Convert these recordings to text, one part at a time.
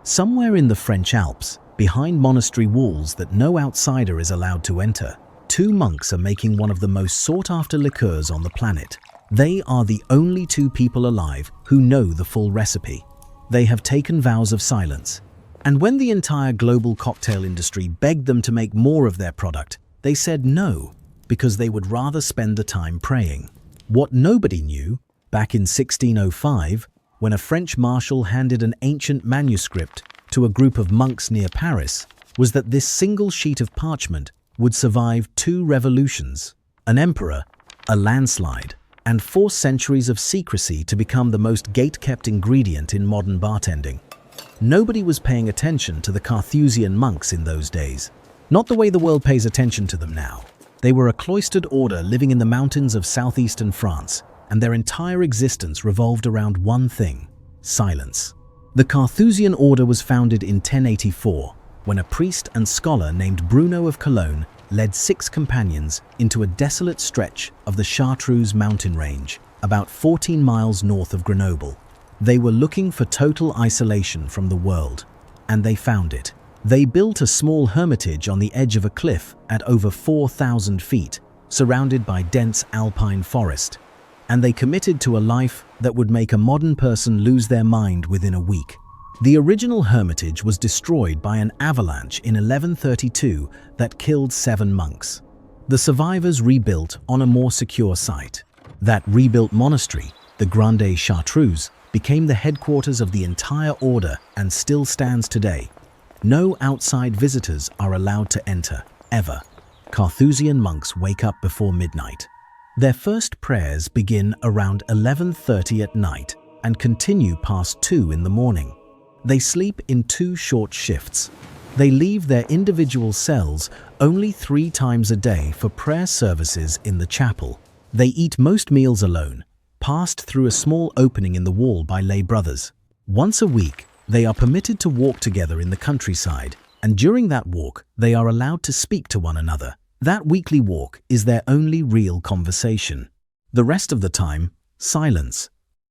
Somewhere in the French Alps, behind monastery walls that no outsider is allowed to enter, two monks are making one of the most sought-after liqueurs on the planet. They are the only two people alive who know the full recipe. They have taken vows of silence. And when the entire global cocktail industry begged them to make more of their product, they said no, because they would rather spend the time praying. What nobody knew, back in 1605, when a French marshal handed an ancient manuscript to a group of monks near Paris, was that this single sheet of parchment would survive 2 revolutions, an emperor, a landslide, and 4 centuries of secrecy to become the most gate-kept ingredient in modern bartending. Nobody was paying attention to the Carthusian monks in those days. Not the way the world pays attention to them now. They were a cloistered order living in the mountains of southeastern France, and their entire existence revolved around one thing: silence. The Carthusian order was founded in 1084, when a priest and scholar named Bruno of Cologne led 6 companions into a desolate stretch of the Chartreuse mountain range, about 14 miles north of Grenoble. They were looking for total isolation from the world, and they found it. They built a small hermitage on the edge of a cliff at over 4,000 feet, surrounded by dense alpine forest, and they committed to a life that would make a modern person lose their mind within a week. The original hermitage was destroyed by an avalanche in 1132 that killed 7 monks. The survivors rebuilt on a more secure site. That rebuilt monastery, the Grande Chartreuse, became the headquarters of the entire order and still stands today. No outside visitors are allowed to enter, ever. Carthusian monks wake up before midnight. Their first prayers begin around 11:30 at night and continue past 2 in the morning. They sleep in 2 short shifts. They leave their individual cells only 3 times a day for prayer services in the chapel. They eat most meals alone, passed through a small opening in the wall by lay brothers. Once a week, they are permitted to walk together in the countryside, and during that walk, they are allowed to speak to one another. That weekly walk is their only real conversation. The rest of the time, silence.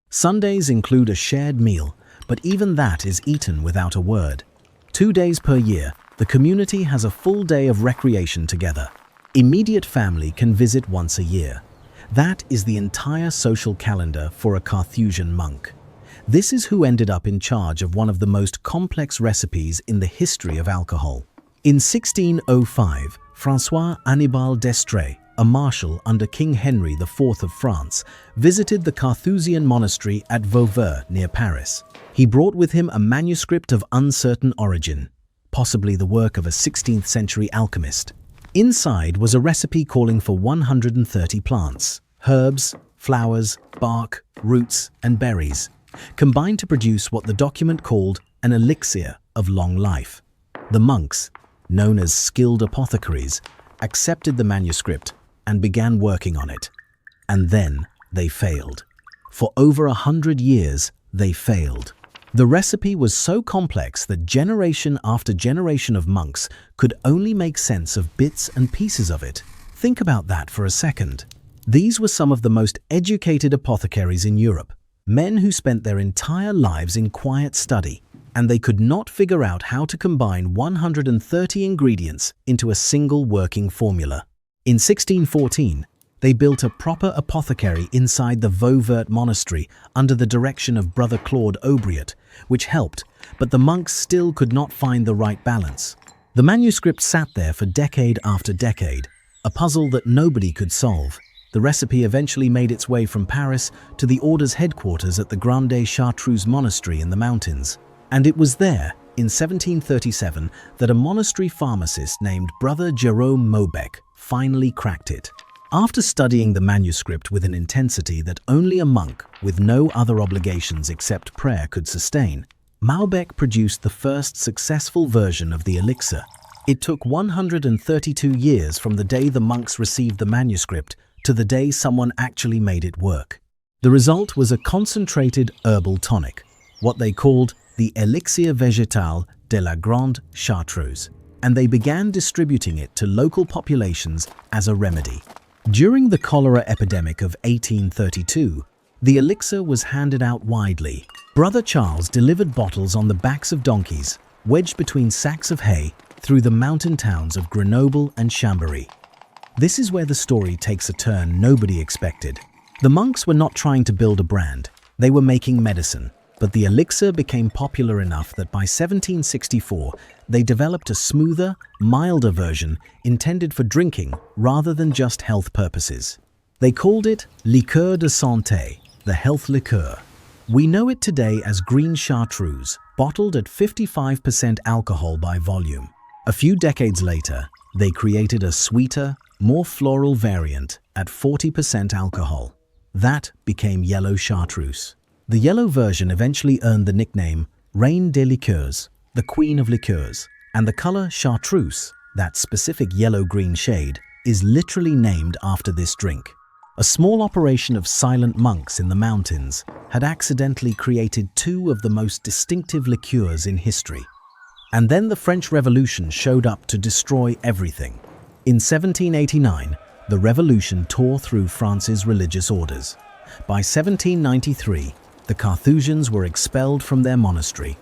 Sundays include a shared meal, but even that is eaten without a word. 2 days per year, the community has a full day of recreation together. Immediate family can visit once a year. That is the entire social calendar for a Carthusian monk. This is who ended up in charge of one of the most complex recipes in the history of alcohol. In 1605, François Annibal d'Estrées, a marshal under King Henry IV of France, visited the Carthusian monastery at Vauvert near Paris. He brought with him a manuscript of uncertain origin, possibly the work of a 16th century alchemist. Inside was a recipe calling for 130 plants, herbs, flowers, bark, roots, and berries, combined to produce what the document called an elixir of long life. The monks, known as skilled apothecaries, accepted the manuscript and began working on it. And then they failed. For over 100 years, they failed. The recipe was so complex that generation after generation of monks could only make sense of bits and pieces of it. Think about that for a second. These were some of the most educated apothecaries in Europe, men who spent their entire lives in quiet study, and they could not figure out how to combine 130 ingredients into a single working formula. In 1614, they built a proper apothecary inside the Vauvert monastery under the direction of Brother Claude Aubriot, which helped, but the monks still could not find the right balance. The manuscript sat there for decade after decade, a puzzle that nobody could solve. The recipe eventually made its way from Paris to the order's headquarters at the Grande Chartreuse monastery in the mountains. And it was there, in 1737, that a monastery pharmacist named Brother Jerome Maubec finally cracked it. After studying the manuscript with an intensity that only a monk with no other obligations except prayer could sustain, Maubec produced the first successful version of the elixir. It took 132 years from the day the monks received the manuscript to the day someone actually made it work. The result was a concentrated herbal tonic, what they called the elixir végétal de la Grande Chartreuse, and they began distributing it to local populations as a remedy. During the cholera epidemic of 1832, the elixir was handed out widely, Brother Charles delivered bottles on the backs of donkeys, wedged between sacks of hay, through the mountain towns of Grenoble and Chambéry. This is where the story takes a turn nobody expected. The monks were not trying to build a brand, they were making medicine. But the elixir became popular enough that by 1764, they developed a smoother, milder version intended for drinking rather than just health purposes. They called it liqueur de santé, the health liqueur. We know it today as green chartreuse, bottled at 55% alcohol by volume. A few decades later, they created a sweeter, more floral variant at 40% alcohol. That became yellow chartreuse. The yellow version eventually earned the nickname Reine des Liqueurs, the Queen of Liqueurs, and the color chartreuse, that specific yellow-green shade, is literally named after this drink. A small operation of silent monks in the mountains had accidentally created two of the most distinctive liqueurs in history. And then the French Revolution showed up to destroy everything. In 1789, the revolution tore through France's religious orders. By 1793, the Carthusians were expelled from their monastery.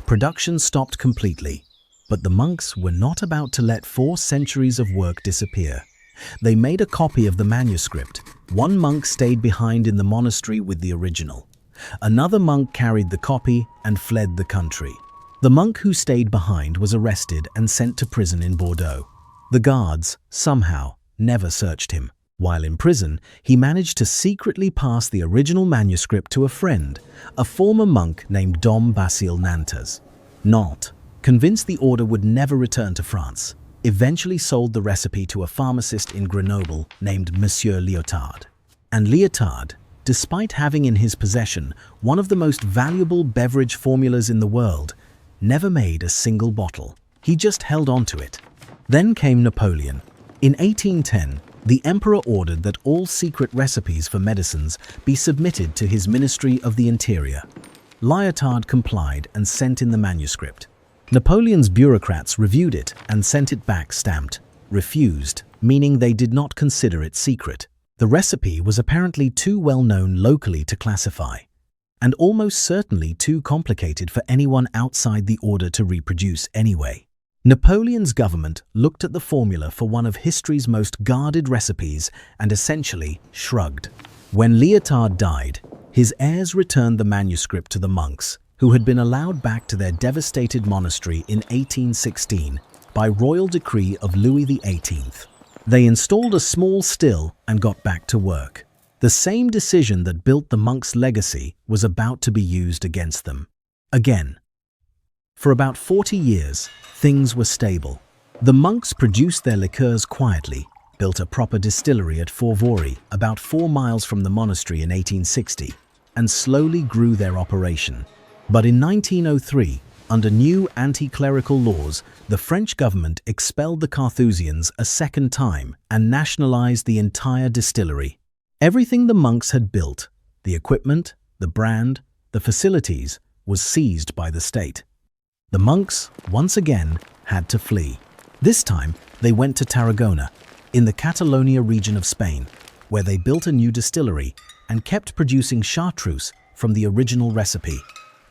Production stopped completely, but the monks were not about to let 4 centuries of work disappear. They made a copy of the manuscript. One monk stayed behind in the monastery with the original. Another monk carried the copy and fled the country. The monk who stayed behind was arrested and sent to prison in Bordeaux. The guards, somehow, never searched him. While in prison, he managed to secretly pass the original manuscript to a friend, a former monk named Dom Basile Nantes. Nantes, convinced the order would never return to France, eventually sold the recipe to a pharmacist in Grenoble named Monsieur Liotard. And Liotard, despite having in his possession one of the most valuable beverage formulas in the world, never made a single bottle. He just held on to it. Then came Napoleon. In 1810, the emperor ordered that all secret recipes for medicines be submitted to his Ministry of the Interior. Liotard complied and sent in the manuscript. Napoleon's bureaucrats reviewed it and sent it back stamped refused, meaning they did not consider it secret. The recipe was apparently too well known locally to classify, and almost certainly too complicated for anyone outside the order to reproduce anyway. Napoleon's government looked at the formula for one of history's most guarded recipes and essentially shrugged. When Liotard died, his heirs returned the manuscript to the monks, who had been allowed back to their devastated monastery in 1816 by royal decree of Louis XVIII. They installed a small still and got back to work. The same decision that built the monks' legacy was about to be used against them. Again. For about 40 years, things were stable. The monks produced their liqueurs quietly, built a proper distillery at Fourvory, about 4 miles from the monastery in 1860, and slowly grew their operation. But in 1903, under new anti-clerical laws, the French government expelled the Carthusians a second time and nationalized the entire distillery. Everything the monks had built, the equipment, the brand, the facilities, was seized by the state. The monks, once again, had to flee. This time, they went to Tarragona, in the Catalonia region of Spain, where they built a new distillery and kept producing chartreuse from the original recipe.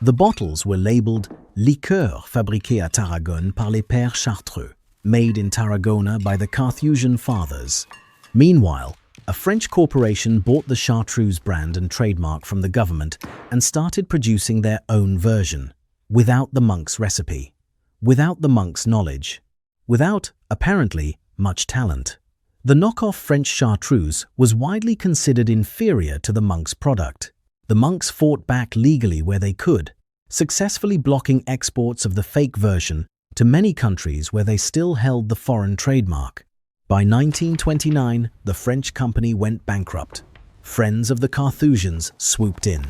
The bottles were labeled liqueur fabriquée à Tarragone par les Pères Chartreux, made in Tarragona by the Carthusian fathers. Meanwhile, a French corporation bought the chartreuse brand and trademark from the government and started producing their own version, without the monks' recipe, without the monks' knowledge, without, apparently, much talent. The knockoff French chartreuse was widely considered inferior to the monks' product. The monks fought back legally where they could, successfully blocking exports of the fake version to many countries where they still held the foreign trademark. By 1929, the French company went bankrupt. Friends of the Carthusians swooped in.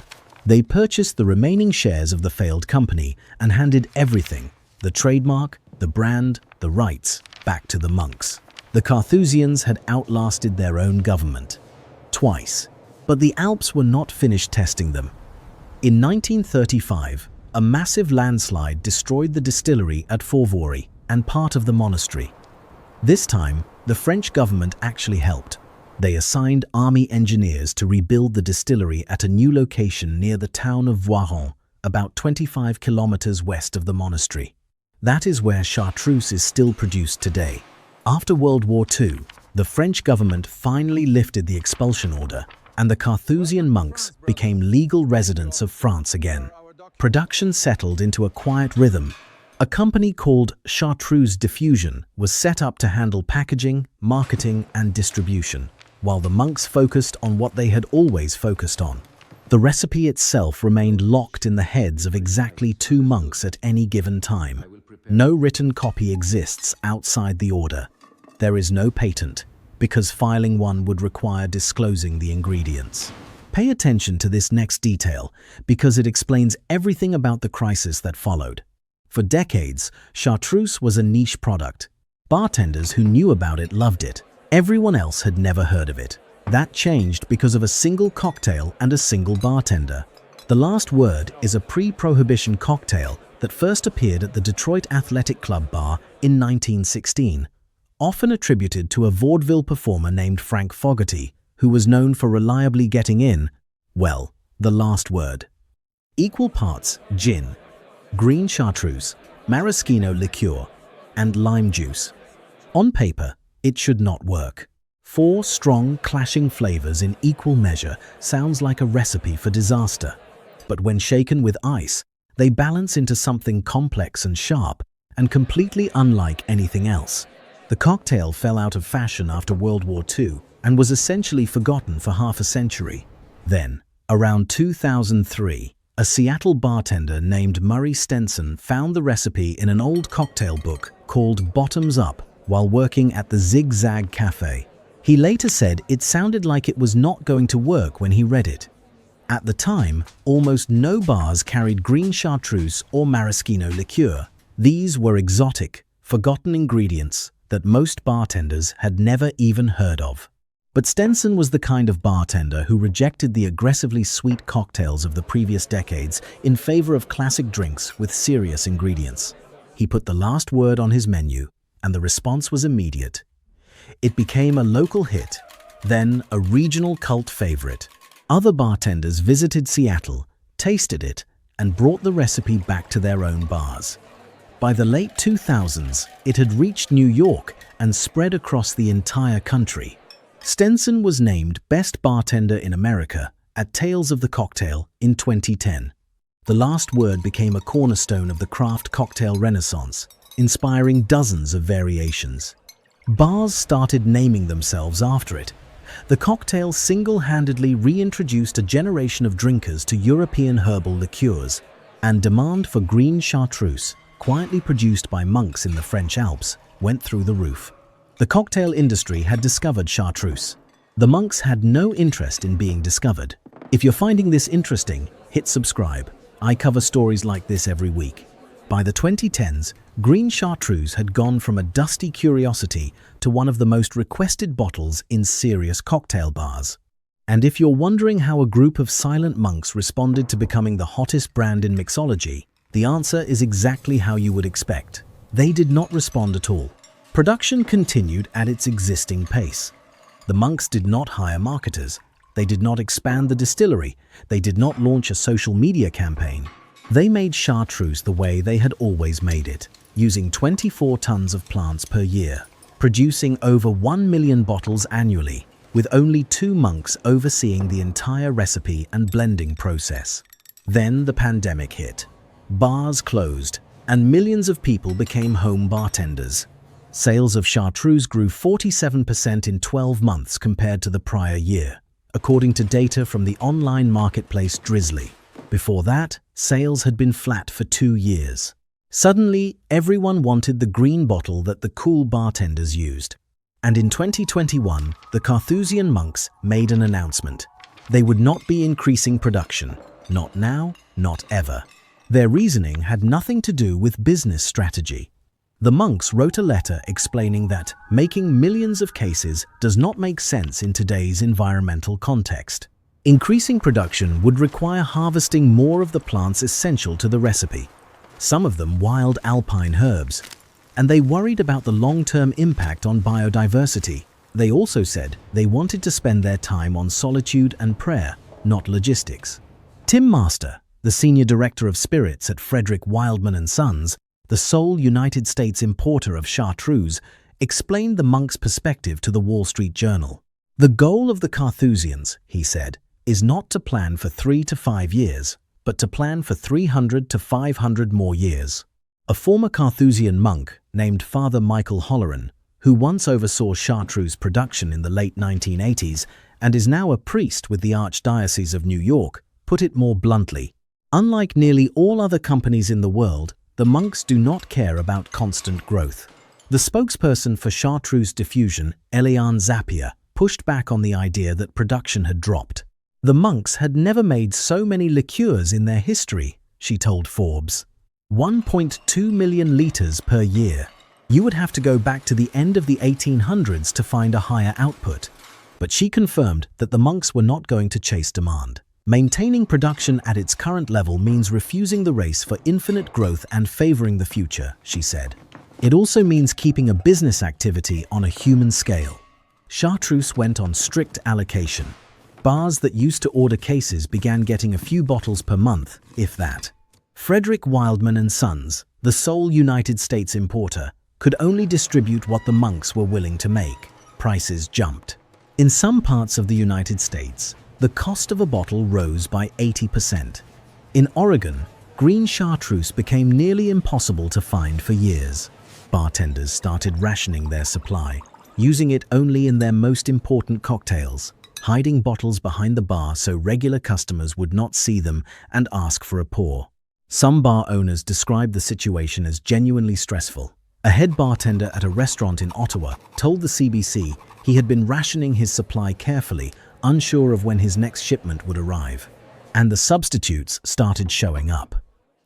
They purchased the remaining shares of the failed company and handed everything, the trademark, the brand, the rights, back to the monks. The Carthusians had outlasted their own government. Twice. But the Alps were not finished testing them. In 1935, a massive landslide destroyed the distillery at Fourvory and part of the monastery. This time, the French government actually helped. They assigned army engineers to rebuild the distillery at a new location near the town of Voiron, about 25 kilometers west of the monastery. That is where chartreuse is still produced today. After World War II, the French government finally lifted the expulsion order, and the Carthusian monks became legal residents of France again. Production settled into a quiet rhythm. A company called Chartreuse Diffusion was set up to handle packaging, marketing, and distribution, while the monks focused on what they had always focused on. The recipe itself remained locked in the heads of exactly 2 monks at any given time. No written copy exists outside the order. There is no patent, because filing one would require disclosing the ingredients. Pay attention to this next detail, because it explains everything about the crisis that followed. For decades, chartreuse was a niche product. Bartenders who knew about it loved it. Everyone else had never heard of it. That changed because of a single cocktail and a single bartender. The Last Word is a pre-prohibition cocktail that first appeared at the Detroit Athletic Club bar in 1916, often attributed to a vaudeville performer named Frank Fogerty, who was known for reliably getting in, well, the last word. Equal parts gin, green chartreuse, maraschino liqueur, and lime juice. On paper, it should not work. 4 strong, clashing flavors in equal measure sounds like a recipe for disaster. But when shaken with ice, they balance into something complex and sharp, and completely unlike anything else. The cocktail fell out of fashion after World War II and was essentially forgotten for half a century. Then, around 2003, a Seattle bartender named Murray Stenson found the recipe in an old cocktail book called Bottoms Up while working at the Zig Zag Cafe. He later said it sounded like it was not going to work when he read it. At the time, almost no bars carried green chartreuse or maraschino liqueur. These were exotic, forgotten ingredients that most bartenders had never even heard of. But Stenson was the kind of bartender who rejected the aggressively sweet cocktails of the previous decades in favor of classic drinks with serious ingredients. He put the last word on his menu, and the response was immediate. It became a local hit, then a regional cult favorite. Other bartenders visited Seattle, tasted it, and brought the recipe back to their own bars. By the late 2000s, it had reached New York and spread across the entire country. Stenson was named Best Bartender in America at Tales of the Cocktail in 2010. The Last Word became a cornerstone of the craft cocktail renaissance, inspiring dozens of variations. Bars started naming themselves after it. The cocktail single-handedly reintroduced a generation of drinkers to European herbal liqueurs, and demand for green chartreuse, quietly produced by monks in the French Alps, went through the roof. The cocktail industry had discovered chartreuse. The monks had no interest in being discovered. If you're finding this interesting, hit subscribe. I cover stories like this every week. By the 2010s, green chartreuse had gone from a dusty curiosity to one of the most requested bottles in serious cocktail bars. And if you're wondering how a group of silent monks responded to becoming the hottest brand in mixology, the answer is exactly how you would expect. They did not respond at all. Production continued at its existing pace. The monks did not hire marketers. They did not expand the distillery. They did not launch a social media campaign. They made chartreuse the way they had always made it, using 24 tons of plants per year, producing over 1 million bottles annually, with only 2 monks overseeing the entire recipe and blending process. Then the pandemic hit. Bars closed, and millions of people became home bartenders. Sales of chartreuse grew 47% in 12 months compared to the prior year, according to data from the online marketplace Drizzly. Before that, sales had been flat for 2 years. Suddenly, everyone wanted the green bottle that the cool bartenders used. And in 2021, the Carthusian monks made an announcement. They would not be increasing production. Not now, not ever. Their reasoning had nothing to do with business strategy. The monks wrote a letter explaining that making millions of cases does not make sense in today's environmental context. Increasing production would require harvesting more of the plants essential to the recipe, some of them wild alpine herbs, and they worried about the long-term impact on biodiversity. They also said they wanted to spend their time on solitude and prayer, not logistics. Tim Master, the senior director of spirits at Frederick Wildman & Sons, the sole United States importer of Chartreuse, explained the monk's perspective to the Wall Street Journal. "The goal of the Carthusians," he said, "is not to plan for 3 to 5 years, but to plan for 300 to 500 more years." A former Carthusian monk named Father Michael Holleran, who once oversaw Chartreuse production in the late 1980s and is now a priest with the Archdiocese of New York, put it more bluntly. Unlike nearly all other companies in the world, the monks do not care about constant growth. The spokesperson for Chartreuse Diffusion, Eliane Zapier, pushed back on the idea that production had dropped. The monks had never made so many liqueurs in their history, she told Forbes. 1.2 million litres per year. You would have to go back to the end of the 1800s to find a higher output. But she confirmed that the monks were not going to chase demand. Maintaining production at its current level means refusing the race for infinite growth and favoring the future, she said. It also means keeping a business activity on a human scale. Chartreuse went on strict allocation. Bars that used to order cases began getting a few bottles per month, if that. Frederick Wildman & Sons, the sole United States importer, could only distribute what the monks were willing to make. Prices jumped. In some parts of the United States, the cost of a bottle rose by 80%. In Oregon, green chartreuse became nearly impossible to find for years. Bartenders started rationing their supply, using it only in their most important cocktails, hiding bottles behind the bar so regular customers would not see them and ask for a pour. Some bar owners described the situation as genuinely stressful. A head bartender at a restaurant in Ottawa told the CBC he had been rationing his supply carefully, unsure of when his next shipment would arrive. And the substitutes started showing up.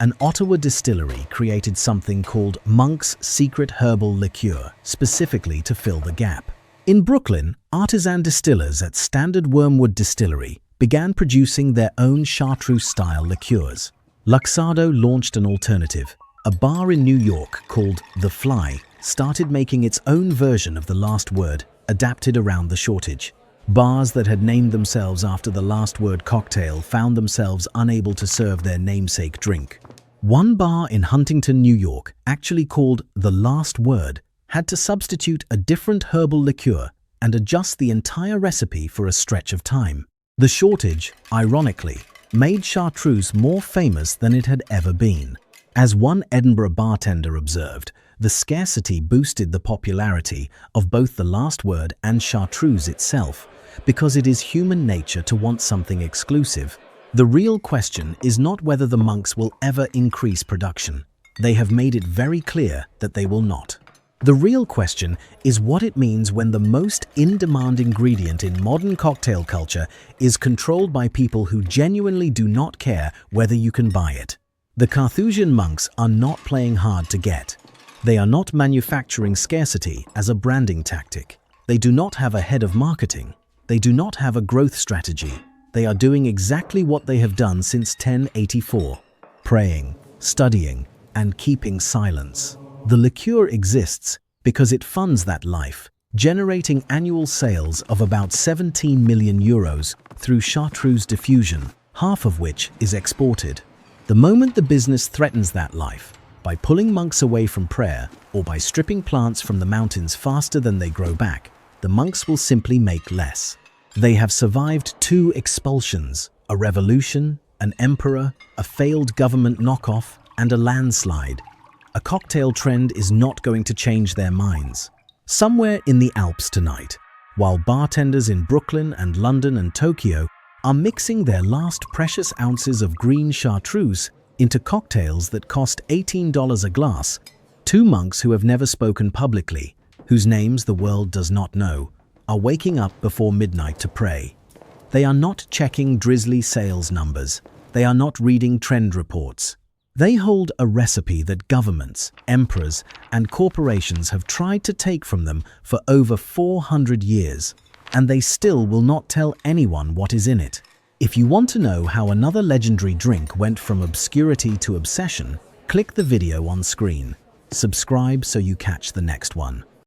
An Ottawa distillery created something called Monk's Secret Herbal Liqueur, specifically to fill the gap. In Brooklyn, artisan distillers at Standard Wormwood Distillery began producing their own chartreuse-style liqueurs. Luxardo launched an alternative. A bar in New York called The Fly started making its own version of the last word, adapted around the shortage. Bars that had named themselves after the last word cocktail found themselves unable to serve their namesake drink. One bar in Huntington, New York, actually called The Last Word, had to substitute a different herbal liqueur and adjust the entire recipe for a stretch of time. The shortage, ironically, made chartreuse more famous than it had ever been. As one Edinburgh bartender observed, the scarcity boosted the popularity of both the last word and chartreuse itself, because it is human nature to want something exclusive. The real question is not whether the monks will ever increase production. They have made it very clear that they will not. The real question is what it means when the most in-demand ingredient in modern cocktail culture is controlled by people who genuinely do not care whether you can buy it. The Carthusian monks are not playing hard to get. They are not manufacturing scarcity as a branding tactic. They do not have a head of marketing. They do not have a growth strategy. They are doing exactly what they have done since 1084, praying, studying, and keeping silence. The liqueur exists because it funds that life, generating annual sales of about 17 million euros through Chartreuse Diffusion, half of which is exported. The moment the business threatens that life, by pulling monks away from prayer or by stripping plants from the mountains faster than they grow back, the monks will simply make less. They have survived 2 expulsions, a revolution, an emperor, a failed government knockoff, and a landslide. A cocktail trend is not going to change their minds. Somewhere in the Alps tonight, while bartenders in Brooklyn and London and Tokyo are mixing their last precious ounces of green chartreuse into cocktails that cost $18 a glass, 2 monks who have never spoken publicly, whose names the world does not know, are waking up before midnight to pray. They are not checking drizzly sales numbers. They are not reading trend reports. They hold a recipe that governments, emperors, and corporations have tried to take from them for over 400 years, and they still will not tell anyone what is in it. If you want to know how another legendary drink went from obscurity to obsession, click the video on screen. Subscribe so you catch the next one.